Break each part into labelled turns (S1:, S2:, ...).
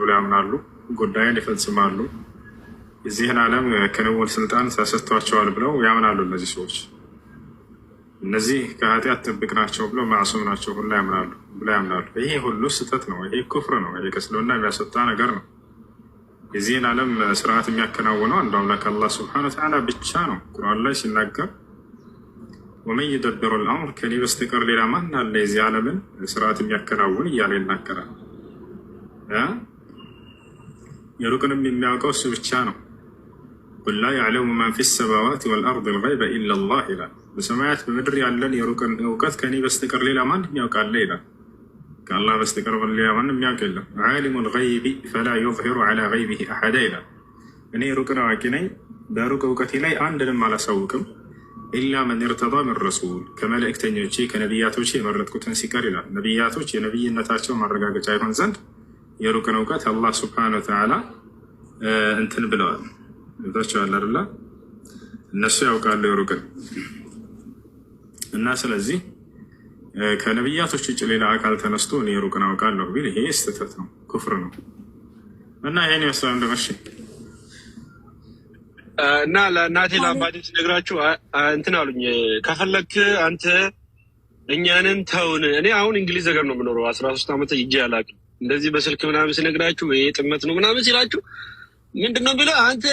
S1: ብለው ያምናሉ። ጉዳይን ይፈጽማሉ። የዚህን ዓለም ክንውን ስልጣን ተሰጥቷቸዋል ብለው ያምናሉ። እነዚህ ሰዎች እነዚህ ከኃጢአት ጥብቅ ናቸው ብለው ማዕሱም ናቸው ሁላ ያምናሉ ብለው ያምናሉ። ይሄ ሁሉ ስህተት ነው። ይሄ ኩፍር ነው። ይሄ ከእስልምና የሚያስወጣ ነገር ነው። የዚህን ዓለም ስርዓት የሚያከናውነው አንዱ አምላክ አላህ ሱብሓነሁ ወተዓላ ብቻ ነው። ቁርአን ላይ ሲናገር ወመን ዩደብሩ ልአምር ከኔ በስተቀር ሌላ ማን አለ የዚህ ዓለምን ስርዓት የሚያከናውን እያለ ይናገራል። የሩቅንም የሚያውቀው እሱ ብቻ ነው። ቁል ላ ያዕለሙ መን ፊ ሰማዋት ወልአርድ ልገይበ ኢላ ላህ ይላል። በሰማያት በምድር ያለን የሩቅን እውቀት ከኔ በስተቀር ሌላ ማንም ያውቃለ ይላል። ከአላህ በስተቀር ሌላ ማንም የሚያውቅ የለም። ዓሊሙ ልገይቢ ፈላ ዩዝሂሩ ዐላ ገይቢሂ አሐዳ ይላል። እኔ ሩቅን አዋቂ ነኝ፣ በሩቅ እውቀቴ ላይ አንድንም አላሳውቅም ኢላ መን እርተዳ ምን ረሱል ከመልእክተኞቼ ከነቢያቶቼ የመረጥኩትን ሲቀር ይላል። ነቢያቶች የነቢይነታቸው ማረጋገጫ ይሆን ዘንድ የሩቅን እውቀት አላህ ሱብሓነሁ ወተዓላ እንትን ብለዋል። ታቸዋል አይደለ? እነሱ ያውቃሉ የሩቅን እና ስለዚህ ከነቢያቶች ውጭ ሌላ አካል ተነስቶ እኔ የሩቅን አውቃለሁ ቢል ይሄ ስህተት ነው፣ ኩፍር ነው። እና ይሄን ይመስላል እንደመሸ
S2: እና ለእናቴ ለአባቴ ሲነግራችሁ እንትን አሉኝ። ከፈለክ አንተ እኛንን ተውን። እኔ አሁን እንግሊዝ ሀገር ነው የምኖረው። 13 ዓመት ይዤ አላውቅም። እንደዚህ በስልክ ምናምን ሲነግራችሁ ይሄ ጥመት ነው ምናምን ሲላችሁ ምንድን ነው ብለህ አንተ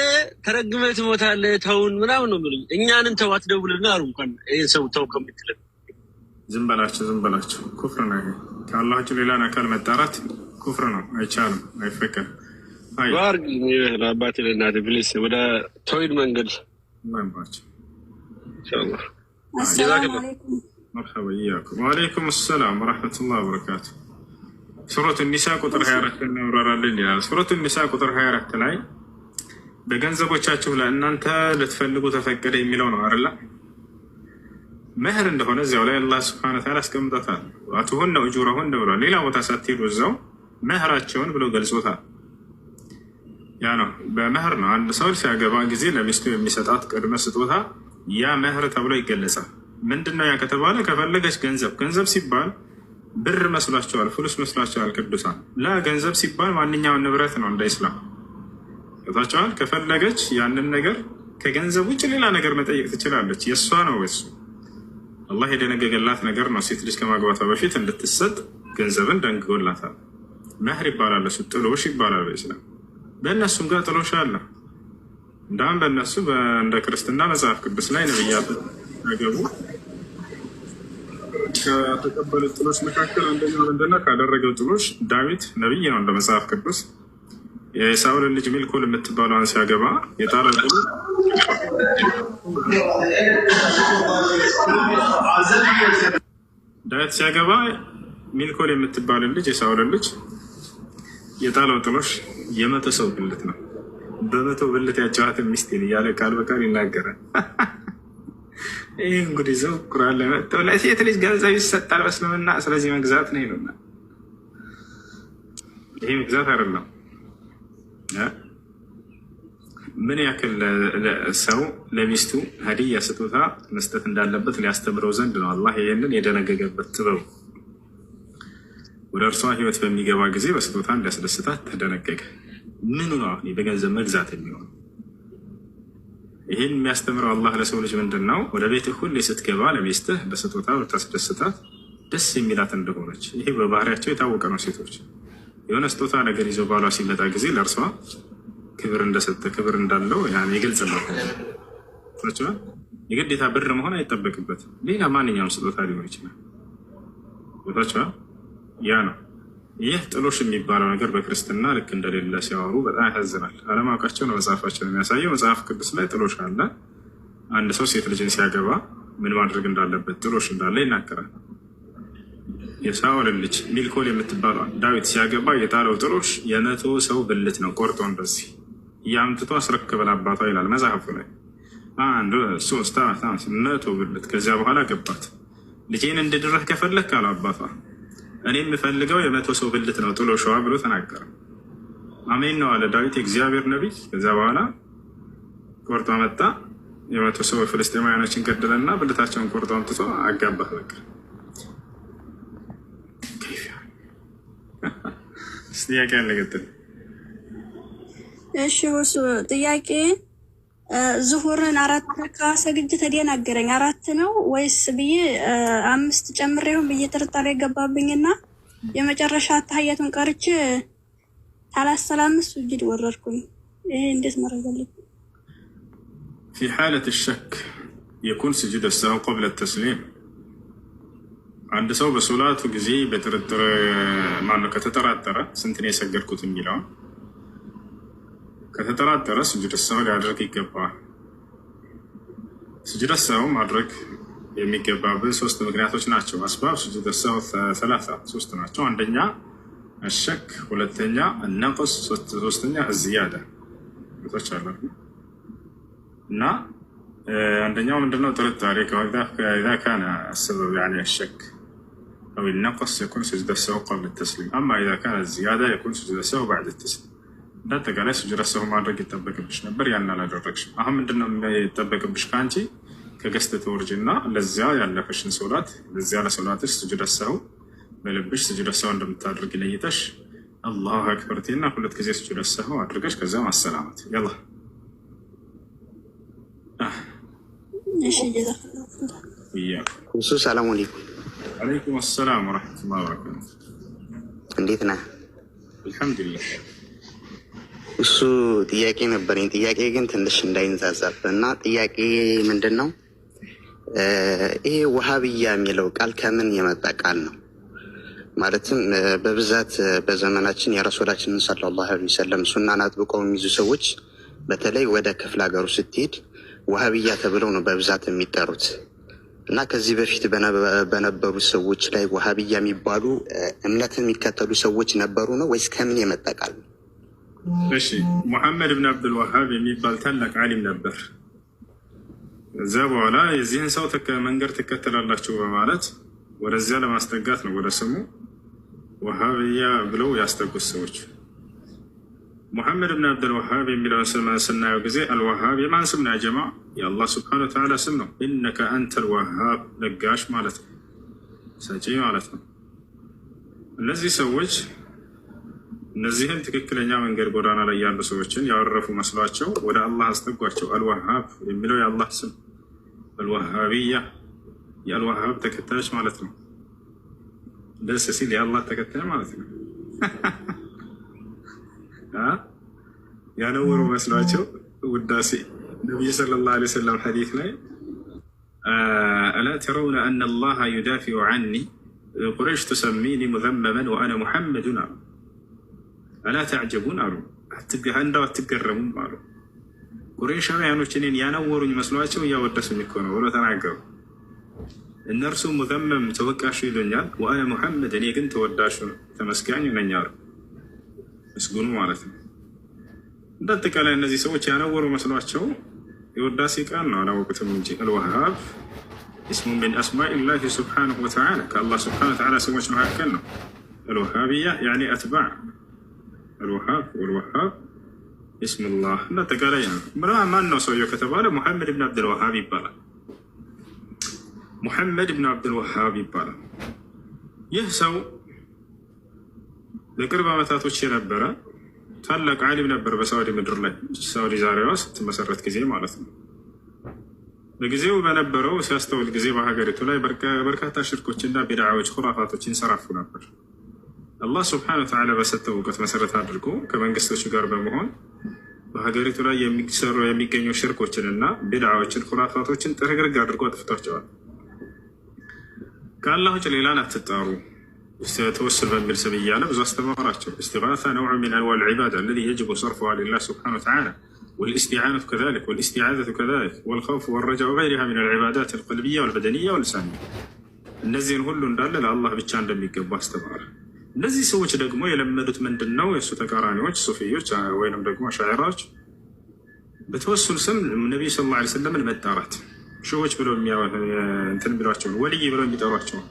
S2: ተረግመህ ትሞታለህ ተውን ምናምን ነው የሚሉኝ። እኛንን ተው አትደውልና አሉ። እንኳን ይህን ሰው ተው ከምትለን
S1: ዝም በላቸው። ኩፍር ነው ይሄ። ከአላህ ውጭ ሌላን አካል መጣራት ኩፍር ነው። አይቻልም፣ አይፈቀድም።
S2: ባርግ ለአባቴ ለእናቴ ፕሊስ ወደ ተውሂድ መንገድ
S1: ማንባቸው
S2: ኢንሻአላህ።
S1: መርሐባ ኢያኩም። ወአለይኩም ሰላም ወራህመቱላሂ ወበረካቱ። ሱረቱ ኒሳ ቁጥር 24 እናብራራለን ይላል። ሱረቱ ኒሳ ቁጥር 24 ላይ በገንዘቦቻችሁ ለእናንተ ልትፈልጉ ተፈቀደ የሚለው ነው አይደል? መህር እንደሆነ እዚያው ላይ አላህ ሱብሓነሁ ወተዓላ አስቀምጦታል። ወአቱሁነ ኡጁረሁነ ብሏል። ሌላ ቦታ ሳትሄዱ እዛው መህራቸውን ብሎ ገልጾታል። ያ ነው በመህር ነው። አንድ ሰው ሲያገባ ጊዜ ለሚስቱ የሚሰጣት ቅድመ ስጦታ ያ መህር ተብሎ ይገለጻል። ምንድነው ያ ከተባለ ከፈለገች ገንዘብ ሲባል ብር መስሏቸዋል፣ ፍሉስ መስሏቸዋል ቅዱሳን። ለገንዘብ ሲባል ማንኛውን ንብረት ነው እንደ ኢስላም ታቸዋል። ከፈለገች ያንን ነገር ከገንዘብ ውጭ ሌላ ነገር መጠየቅ ትችላለች። የእሷ ነው እሱ አላህ የደነገገላት ነገር ነው። ሴት ልጅ ከማግባቷ በፊት እንድትሰጥ ገንዘብን ደንግጎላታል። መህር ይባላል፣ እሱ ጥሎሽ ይባላል በኢስላም። በእነሱም ጋር ጥሎሽ አለ። እንዳሁም በእነሱ እንደ ክርስትና መጽሐፍ ቅዱስ ላይ ነብያት ያገቡ ከተቀበሉት ጥሎሽ መካከል አንደኛው ምንድነው? ካደረገው ጥሎሽ ዳዊት ነብይ ነው እንደ መጽሐፍ ቅዱስ። የሳውልን ልጅ ሚልኮል የምትባለውን ሲያገባ የጣለ ዳዊት ሲያገባ ሚልኮል የምትባልን ልጅ የሳውልን ልጅ የጣለው ጥሎሽ የመቶ ሰው ብልት ነው። በመቶ ብልት ያጫዋትን ሚስቴን እያለ ቃል በቃል ይናገራል። ይህ እንግዲህ ሰው ቁርአን ላይ መጥተው ለሴት ልጅ ገንዘብ ይሰጣል በእስልምና ስለዚህ መግዛት ነው ይሉና፣ ይሄ መግዛት አይደለም። ምን ያክል ሰው ለሚስቱ ሀዲያ ስጦታ መስጠት እንዳለበት ሊያስተምረው ዘንድ ነው አላህ ይህንን የደነገገበት ጥበቡ። ወደ እርሷ ህይወት በሚገባ ጊዜ በስጦታ እንዲያስደስታት ተደነገገ። ምኑ ነው አሁን በገንዘብ መግዛት የሚሆነው? ይህን የሚያስተምረው አላህ ለሰው ልጅ ምንድን ነው? ወደ ቤትህ ሁሌ ስትገባ ለሚስትህ በስጦታ ብታስደስታት ደስ የሚላት እንደሆነች። ይሄ በባህሪያቸው የታወቀ ነው። ሴቶች የሆነ ስጦታ ነገር ይዘው ባሏ ሲመጣ ጊዜ ለእርሷ ክብር እንደሰጠ ክብር እንዳለው የግልጽ ነው። የግዴታ ብር መሆን አይጠበቅበትም። ሌላ ማንኛውም ስጦታ ሊሆን ይችላል። ቦታቸዋል ያ ነው። ይህ ጥሎሽ የሚባለው ነገር በክርስትና ልክ እንደሌለ ሲያወሩ በጣም ያሳዝናል። አለማወቃቸው ነው መጽሐፋቸው የሚያሳየው። መጽሐፍ ቅዱስ ላይ ጥሎሽ አለ። አንድ ሰው ሴት ልጅን ሲያገባ ምን ማድረግ እንዳለበት ጥሎሽ እንዳለ ይናገራል። የሳኦልን ልጅ ሚልኮል የምትባለው ዳዊት ሲያገባ የጣለው ጥሎሽ የመቶ ሰው ብልት ነው። ቆርጦ እንደዚህ እያምጥቶ አስረክበን አባቷ ይላል መጽሐፉ ላይ። 1 2 3 4 መቶ ብልት። ከዚያ በኋላ ገባት። ልጄን እንድድረህ ከፈለክ አለ አባቷ እኔ የምፈልገው የመቶ ሰው ብልት ነው ጥሎሽዋ ብሎ ተናገረ። አሜን ነው አለ ዳዊት የእግዚአብሔር ነቢይ። ከዚያ በኋላ ቆርጦ መጣ። የመቶ ሰው ፍልስጤማውያኖችን ገደለና ብልታቸውን ቆርጦ አምጥቶ አጋባህ። በቃ ጥያቄ ያለ ገጥል
S3: እሺ ወሱ ጥያቄ ዙሁርን 4 ረካ ሰግጄ ተደናገረኝ። 4 ነው ወይስ ብዬ 5 ጨምሬውን ብዬ ጥርጣሬ ገባብኝና የመጨረሻ ተህያቱን ቀርቼ አላሰላምስ ስጁድ ወረድኩኝ። ይሄ እንዴት መረጋለኝ?
S1: في حالة الشك يكون سجود السهو قبل التسليم. عند ሰው በሶላቱ ጊዜ በጥርጥር ማነው ከተጠራጠረ ስንትን የሰገድኩት የሚለው ከተጠራጠረ ስጁድ السهو ሊያደርግ ይገባል። ስጁድ السهو ማድረግ የሚገባበት 3 ምክንያቶች ናቸው። አስባብ ስጁድ السهو 3 ናቸው። አንደኛ الشك፣ ሁለተኛ النقص፣ ሶስተኛ الزيادة ተቻለ እና عندنا ምንድነው ጥርጣሬ إذا كان السبب يعني الشك أو النقص يكون سجود السهو قبل التسليم. أما إذا كان الزيادة يكون سجود السهو بعد التسليم. እንዳጠቃላይ ስጁድ السهو ማድረግ ይጠበቅብሽ ነበር፣ ያን አላደረግሽም። አሁን ምንድነው የሚጠበቅብሽ ካንቺ ከገስት ተወርጅና ለዚያ ያለፈሽን ሶላት ለዚያ ለሶላትሽ ስጁድ السهو በልብሽ ስጁድ السهو እንደምታደርጊ ለይተሽ አላሁ አክበር ቲና 2 ጊዜ ስጁድ السهو አድርገሽ ከዛ ማሰላመት يلا
S3: እሺ ጀዛከላሁ
S1: وياكم.
S4: ሰላም አለይኩም።
S1: عليكم السلام ورحمة الله وبركاته.
S4: እንዴት ነህ?
S1: አልሐምዱሊላህ።
S4: እሱ ጥያቄ ነበረኝ። ጥያቄ ግን ትንሽ እንዳይንዛዛብና ጥያቄ ምንድነው ይሄ ወሃቢያ የሚለው ቃል ከምን የመጣ ቃል ነው? ማለትም በብዛት በዘመናችን የረሱላችንን ሰለላሁ ዐለይሂ ወሰለም ሱናን አጥብቀው የሚይዙ ሰዎች በተለይ ወደ ክፍለ ሀገሩ ስትሄድ ወሃቢያ ተብለው ነው በብዛት የሚጠሩት እና ከዚህ በፊት በነበሩ ሰዎች ላይ ወሃቢያ የሚባሉ እምነትን የሚከተሉ ሰዎች ነበሩ ነው ወይስ ከምን የመጣ ቃል ነው?
S1: እሺ ሙሐመድ ብን አብዱል ወሃብ የሚባል ታላቅ ዓሊም ነበር። እዛ በኋላ የዚህን ሰው መንገድ ትከተላላችሁ በማለት ወደዚያ ለማስጠጋት ነው ወደ ስሙ ወሃቢያ ብለው ያስጠጉት ሰዎች። ሙሐመድ ብን አብዱል ወሃብ የሚለውን ስም ስናየው ጊዜ አልወሃብ የማን ስም ነው ያ ጀማ? የአላህ ስብሐነሁ ወተዓላ ስም ነው። ኢነከ አንተል ወሃብ ለጋሽ ማለት ነው፣ ሰጪ ማለት ነው። እነዚህ ሰዎች እነዚህን ትክክለኛ መንገድ ጎዳና ላይ ያሉ ሰዎችን ያወረፉ መስሏቸው ወደ አላህ አስጠጓቸው። አልወሃብ የሚለው የአላህ ስም፣ አልወሃቢያ የአልወሃብ ተከታዮች ማለት ነው። ደስ ሲል የአላህ ተከታይ ማለት ነው። ያነወሩ መስሏቸው ውዳሴ ነቢዩ ሰለላሁ ዐለይሂ ወሰለም ሐዲስ ላይ አላ ተረውነ አነ አላህ ዩዳፊዑ ዐኒ ቁረይሽ ትሰሚኒ ሙዘመመን ወአነ ሙሐመዱን አሉ። አላ ተዕጀቡን አሉ፣ እንዳው አትገረሙም አሉ። ቁረይሻውያኖች እኔን ያነወሩኝ መስሏቸው እያወደሱኝ እኮ ነው ብሎ ተናገሩ። እነርሱ ሙዘመም ተወቃሹ ይሉኛል፣ ወአነ ሙሐመድ እኔ ግን ተወዳሹ ተመስጋኝ ነኝ አሉ። ምስጉኑ ማለት ነው። እንዳጠቃላይ እነዚህ ሰዎች ያነወሩ መስሏቸው የውዳሴ ቃል ነው አላወቁትም እንጂ አልወሃብ እስሙ ሚን አስማኢላሂ ሱብሓነሁ ወተዓላ ከአላህ ሱብሓነሁ ወተዓላ ስሞች መካከል ነው። አልወሃቢያ ያኒ አትባዕ አልወሃብ ወልወሃብ እስሙላህ። እንዳጠቃላይ ማን ነው ሰውየው ከተባለ ሙሐመድ ብን አብዱል ወሃብ ይባላል። ሙሐመድ ብን አብዱል ወሃብ ይባላል። ይህ ሰው በቅርብ ዓመታቶች የነበረ ታላቅ ዓሊም ነበር በሳውዲ ምድር ላይ። ሳውዲ ዛሬዋ ስትመሰረት ጊዜ ማለት ነው። በጊዜው በነበረው ሲያስተውል ጊዜ በሀገሪቱ ላይ በርካታ ሽርኮችና ቢድዓዎች፣ ኩራፋቶች ይንሰራፉ ነበር። አላህ ስብሐነሁ ወተዓላ በሰጠው እውቀት መሰረት አድርጎ ከመንግስቶቹ ጋር በመሆን በሀገሪቱ ላይ የሚገኙ ሽርኮችንና ቢድዓዎችን፣ ኩራፋቶችን ጥርግርግ አድርጎ አጥፍቷቸዋል። ከአላህ ውጭ ሌላን አትጣሩ ተወስል በሚል ስም እያለ ብዙ አስተማራቸው። እስቲጋሳ ነውዕ ሚን አንዋዕ ልዒባዳ አለዚ የጅቡ ሰርፉሃ ሊላህ ስብሐነሁ ወተዓላ ወልእስቲዓነቱ ከዛሊክ ወልእስቲዓዘቱ ከዛሊክ ወልኸውፍ ወረጃ ወገይሪሃ ሚን አልዒባዳት አልቀልቢያ ወልበደንያ ወልሳንያ። እነዚህን ሁሉ እንዳለ ለአላህ ብቻ እንደሚገባ አስተማረ። እነዚህ ሰዎች ደግሞ የለመዱት ምንድን ነው? የእሱ ተቃራኒዎች ሱፊዮች ወይንም ደግሞ አሻዕራዎች በተወሱል ስም ነቢዩ ሰለላሁ ዐለይሂ ወሰለምን መጣራት ሺዎች ብለው እንትን ቢሏቸው ወልይ ብለው የሚጠሯቸው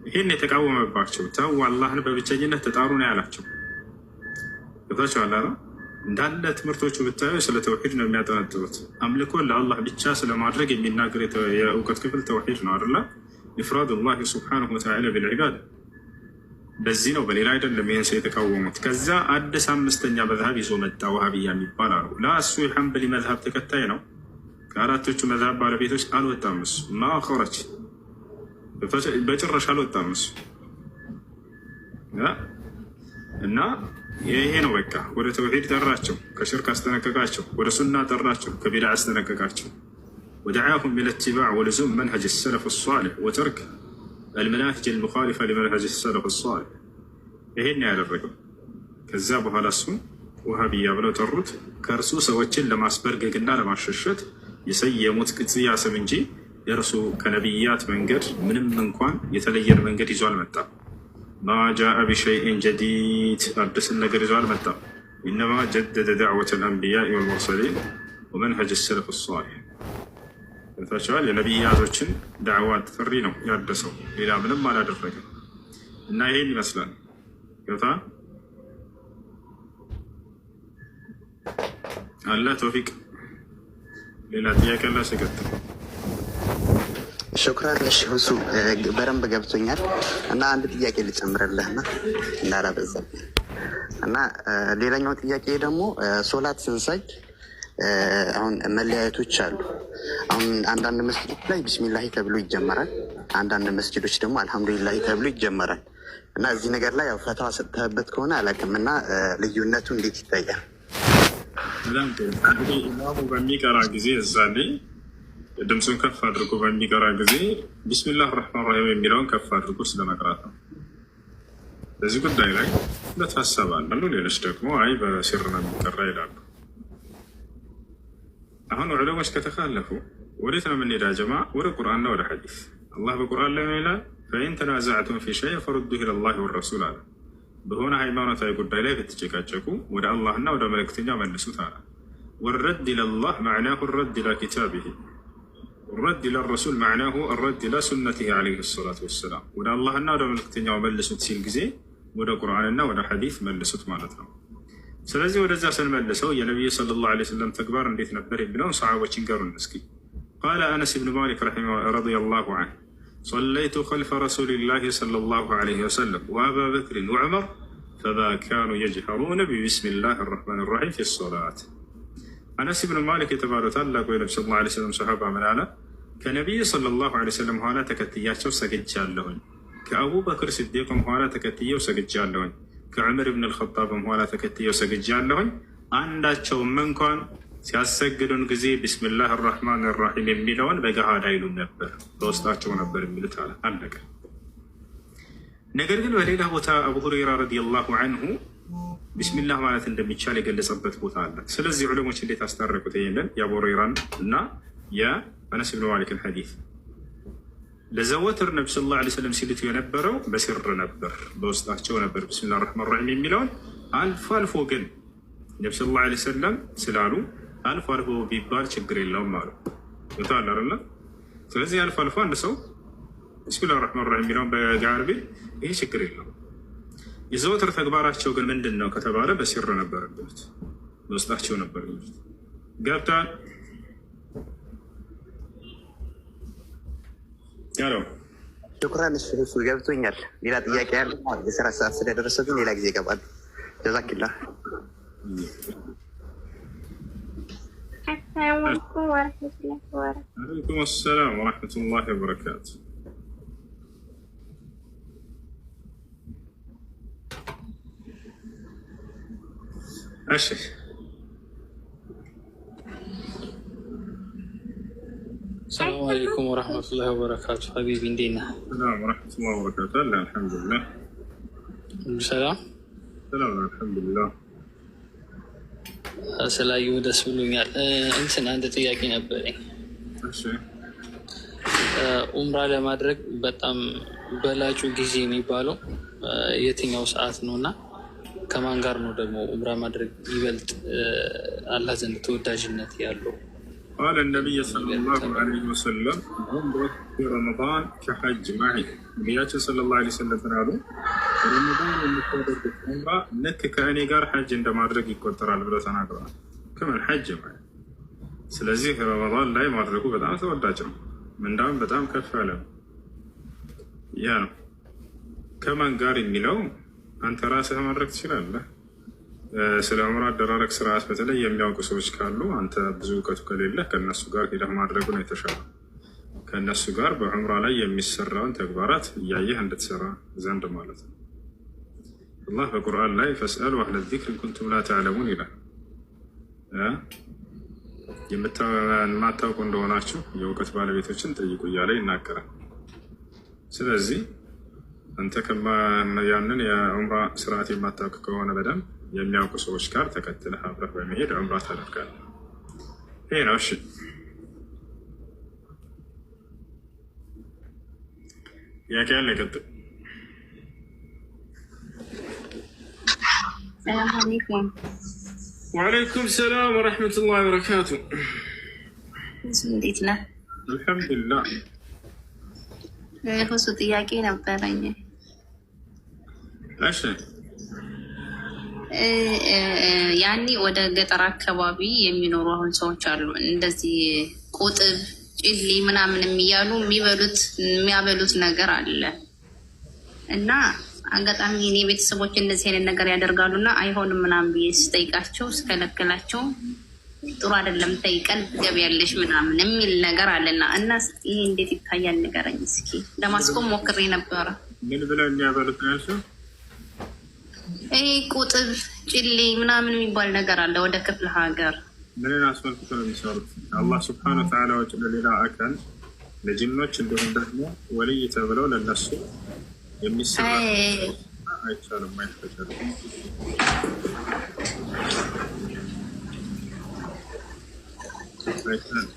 S1: ይህን የተቃወመባቸው ተው አላህን በብቸኝነት ተጣሩ ነው ያላቸው። ገብታችኋል? እንዳለ ትምህርቶቹ ብታዩ ስለ ተውሂድ ነው የሚያጠነጥሩት። አምልኮን ለአላህ ብቻ ስለማድረግ የሚናገር የእውቀት ክፍል ተውሂድ ነው አይደለ? ኢፍራዱላህ ሱብሓነሁ ወተዓላ ቢልዒባዳ በዚህ ነው በሌላ አይደለም ይህን ሰው የተቃወሙት። ከዛ አዲስ አምስተኛ መዝሀብ ይዞ መጣ ዋሃብያ የሚባል አሉ። እሱ የሐንበሊ መዝሀብ ተከታይ ነው። ከአራቶቹ መዝሀብ ባለቤቶች አልወጣም እሱ ማኸረች በጭራሽ አልወጣም እሱ እና ይሄ ነው በቃ ወደ ተውሂድ ጠራቸው፣ ከሽርክ አስጠነቀቃቸው፣ ወደ ሱና ጠራቸው፣ ከቢድዓ አስጠነቀቃቸው። ودعاهم الى اتباع ولزوم منهج السلف الصالح وترك المناهج المخالفه لمنهج السلف الصالح ይሄን ያደረገው። ከዛ በኋላ እሱ ወሃቢያ ብለው ጠሩት። ከእርሱ ሰዎችን ለማስበርገግና ለማሸሸት የሰየሙት ቅጽያ ስም እንጂ የእርሱ ከነቢያት መንገድ ምንም እንኳን የተለየን መንገድ ይዞ አልመጣም። ማ ጃአ ቢሸይኢን ጀዲድ አዲስን ነገር ይዞ አልመጣም። ኢነማ ጀደደ ዳዕወተ ልአንቢያኢ ወልሙርሰሊን ወመንሀጅ ሰለፍ ሳሊሕ ታቸዋል። የነቢያቶችን ዳዕዋ ጥሪ ነው ያደሰው፣ ሌላ ምንም አላደረገም። እና ይሄን ይመስላል ታ አላ ተውፊቅ። ሌላ ጥያቄ አላ ሲቀጥል
S4: ሹክራን ለሽሁሱ በደንብ ገብቶኛል። እና አንድ ጥያቄ ልጨምርልህና እንዳላበዛብ እና ሌላኛው ጥያቄ ደግሞ ሶላት ስንሰግድ አሁን መለያየቶች አሉ። አሁን አንዳንድ መስጊዶች ላይ ቢስሚላሂ ተብሎ ይጀመራል፣ አንዳንድ መስጊዶች ደግሞ አልሐምዱሊላሂ ተብሎ ይጀመራል። እና እዚህ ነገር ላይ ያው ፈተዋ ሰጥተህበት ከሆነ አላውቅም እና ልዩነቱ እንዴት ይታያል?
S1: እንግዲህ ኢማሙ በሚቀራ ጊዜ እዛ ላይ ድምፁን ከፍ አድርጎ በሚቀራ ጊዜ ቢስሚላህ ራህማን ራሂም የሚለውን ከፍ አድርጎ ስለመቅራት ነው። በዚህ ጉዳይ ላይ ሁለት ሀሳብ አሉ። ሌሎች ደግሞ አይ በሲር ነው የሚቀራ ይላሉ። አሁን ዑለሞች ከተካለፉ ወዴት ነው የምንሄዳ ጀማ? ወደ ቁርአንና ወደ ሐዲስ። አላህ በቁርአን ላይ ይላል ፈኢን ተናዘዕቱም ፊ ሸይእ ፈሩዱሁ ኢለላሂ ወረሱል አለ። በሆነ ሃይማኖታዊ ጉዳይ ላይ ብትጨቃጨቁ ወደ አላህና ወደ መልእክተኛ መልሱት አለ። ወረድ ኢለላህ መዕናሁ ረድ ኢላ ኪታቢሂ ረድ ኢላ ረሱል መዕናሁ ረድ ኢላ ሱነቲሂ ዓለይሂ ሰላቱ ወሰላም። ወደ አላህና ወደ መልእክተኛው መልሱት ሲል ጊዜ ወደ ቁርአንና ወደ ሐዲስ መልሱት ማለት ነው። ስለዚህ ወደዛ ስንመልሰው የነቢዩ ሰለላሁ ዐለይሂ ወሰለም ተግባር እንዴት ነበር የሚለውን ሰሓቦችን ገሩን እስኪ። ቃለ አነስ ብን ማሊክ ረዲየላሁ ዐንሁ صليت خلف رسول الله صلى الله عليه وسلم وأبا بكر وعمر فما كانوا يجهرون ببسم الله الرحمن الرحيم في الصلاة. أنس بن مالك يتبارك الله ويقول صلى الله عليه وسلم صحابة من أنا كنبي صلى الله عليه وسلم هنا تكتيات سجدجال لهن، كأبو بكر صديق هنا تكتيو سجدجال لهن، كعمر بن الخطاب هنا تكتيو سجدجال لهن። አንዳቸው እንኳን ሲያሰግዱን ጊዜ ቢስሚላህ አርራህማን አርራሂም የሚለውን በገሃድ አይሉም ነበር፣ በውስጣቸው ነበር የሚሉት አለቀ። ነገር ግን በሌላ ቦታ አቡ ሁረይራ ረዲየላሁ ዐንሁ ቢስሚላህ ማለት እንደሚቻል የገለጸበት ቦታ አለ። ስለዚህ ዑለሞች እንዴት አስታረቁት? ይሄንን የአቡ ሁረይራን እና የአነስ ብን ማሊክን ሐዲስ ለዘወትር ነቢ ሰለላሁ ዐለይሂ ወሰለም ሲሉት የነበረው በስር ነበር፣ በውስጣቸው ነበር ቢስሚላህ አርራህማን አርራሂም የሚለውን። አልፎ አልፎ ግን ነቢ ሰለላሁ ዐለይሂ ወሰለም ስላሉ አልፎ አልፎ ቢባል ችግር የለውም አሉ። ታላ አይደለ? ስለዚህ አልፎ አልፎ አንድ ሰው ቢስሚላህ አርራህማን አርራሂም የሚለውን በጋር ቢል ይሄ ችግር የለውም። የዘወትር ተግባራቸው ግን ምንድን ነው ከተባለ በሲር ነበር የሚሉት፣ በውስጣቸው ነበር የሚሉት። ገብቷል? ያለው
S4: ሹክራን እሱ ገብቶኛል። ሌላ ጥያቄ ያለ የስራ ሰዓት ስለደረሰብኝ ሌላ ጊዜ ይገባል። ጀዛኪላህ።
S5: السلام عليكم ورحمة الله وبركاته.
S1: عليكم السلام ورحمة الله وبركاته. أشي
S6: السلام عليكم ورحمة الله وبركاته. حبيبي ندينا.
S1: السلام ورحمة الله وبركاته. لا الحمد لله.
S6: سلام.
S1: سلام الحمد لله.
S6: ስላዩ ደስ ብሎኛል። እንትን አንድ ጥያቄ ነበረኝ። ኡምራ ለማድረግ በጣም በላጩ ጊዜ የሚባለው የትኛው ሰዓት ነው እና ከማን ጋር ነው ደግሞ ኡምራ ማድረግ ይበልጥ አላህ ዘንድ ተወዳጅነት ያለው?
S1: قال النبي صلى الله عليه وسلم عمرة في رمضان كحج معي. نبياتي صلى الله عليه وسلم قالوا رمضان المتوسط عمرة لك كأني قال حج عندما أدرك يقدر على بلاد تناقض كما الحج معي. ስለዚህ ረመዳን ላይ ማድረጉ በጣም ተወዳጅ ነው። ምንዳም በጣም ከፍ ያለ ያ ነው። ከማን ጋር የሚለው አንተ ራስህ ማድረግ ትችላለህ። ስለ ዑምራ አደራረግ ስርዓት በተለይ የሚያውቁ ሰዎች ካሉ አንተ ብዙ እውቀቱ ከሌለህ ከእነሱ ጋር ሄደህ ማድረጉ ነው የተሻለ። ከእነሱ ጋር በዑምራ ላይ የሚሰራውን ተግባራት እያየህ እንድትሰራ ዘንድ ማለት ነው። አላህ በቁርአን ላይ ፈስአሉ አህለ ዚክር ኩንቱም ላ ተዕለሙን ይላል። የማታውቁ እንደሆናችሁ የእውቀት ባለቤቶችን ጠይቁ እያለ ይናገራል። ስለዚህ አንተ ያንን የዑምራ ስርዓት የማታውቅ ከሆነ በደንብ የሚያውቁ ሰዎች ጋር ተከትለህ አብረህ በመሄድ ዑምራ ታደርጋለህ። ይሄ ነው። እሺ ጥያቄ ያለ ይቀጥል።
S5: ሰላም አለይኩም።
S1: ወአለይኩም ሰላም ወረሕመቱላሂ ወበረካቱ።
S5: እንዴት ነህ?
S1: አልሐምዱሊላህ።
S5: ብዙ ጥያቄ ነበረኝ።
S1: እሺ
S5: ያኔ ወደ ገጠር አካባቢ የሚኖሩ አሁን ሰዎች አሉ እንደዚህ ቁጥብ ጭሊ ምናምን እያሉ የሚያበሉት ነገር አለ እና አጋጣሚ እኔ ቤተሰቦች እንደዚህ አይነት ነገር ያደርጋሉ እና አይሆንም ምናምን ብዬ ስጠይቃቸው ስከለክላቸው ጥሩ አይደለም ጠይቀን ትገቢያለሽ ምናምን የሚል ነገር አለና እና ይሄ እንዴት ይታያል ንገረኝ እስኪ። ለማስቆም ሞክሬ ነበረ።
S1: ምን ብለው የሚያበሉት ነው ያልሽው?
S5: ይሄ ቁጥብ ጭሊ ምናምን የሚባል ነገር አለ ወደ ክፍለ ሀገር።
S1: ምንን አስመልክቶ ነው የሚሰሩት? አላህ ስብሐነሁ ወተዓላ ወጭ ለሌላ አካል ለጅኖች እንዲሁም ደግሞ ወልይ ተብለው ለነሱ የሚሰራ አይቻልም፣ አይፈቀድም። አይቻልም።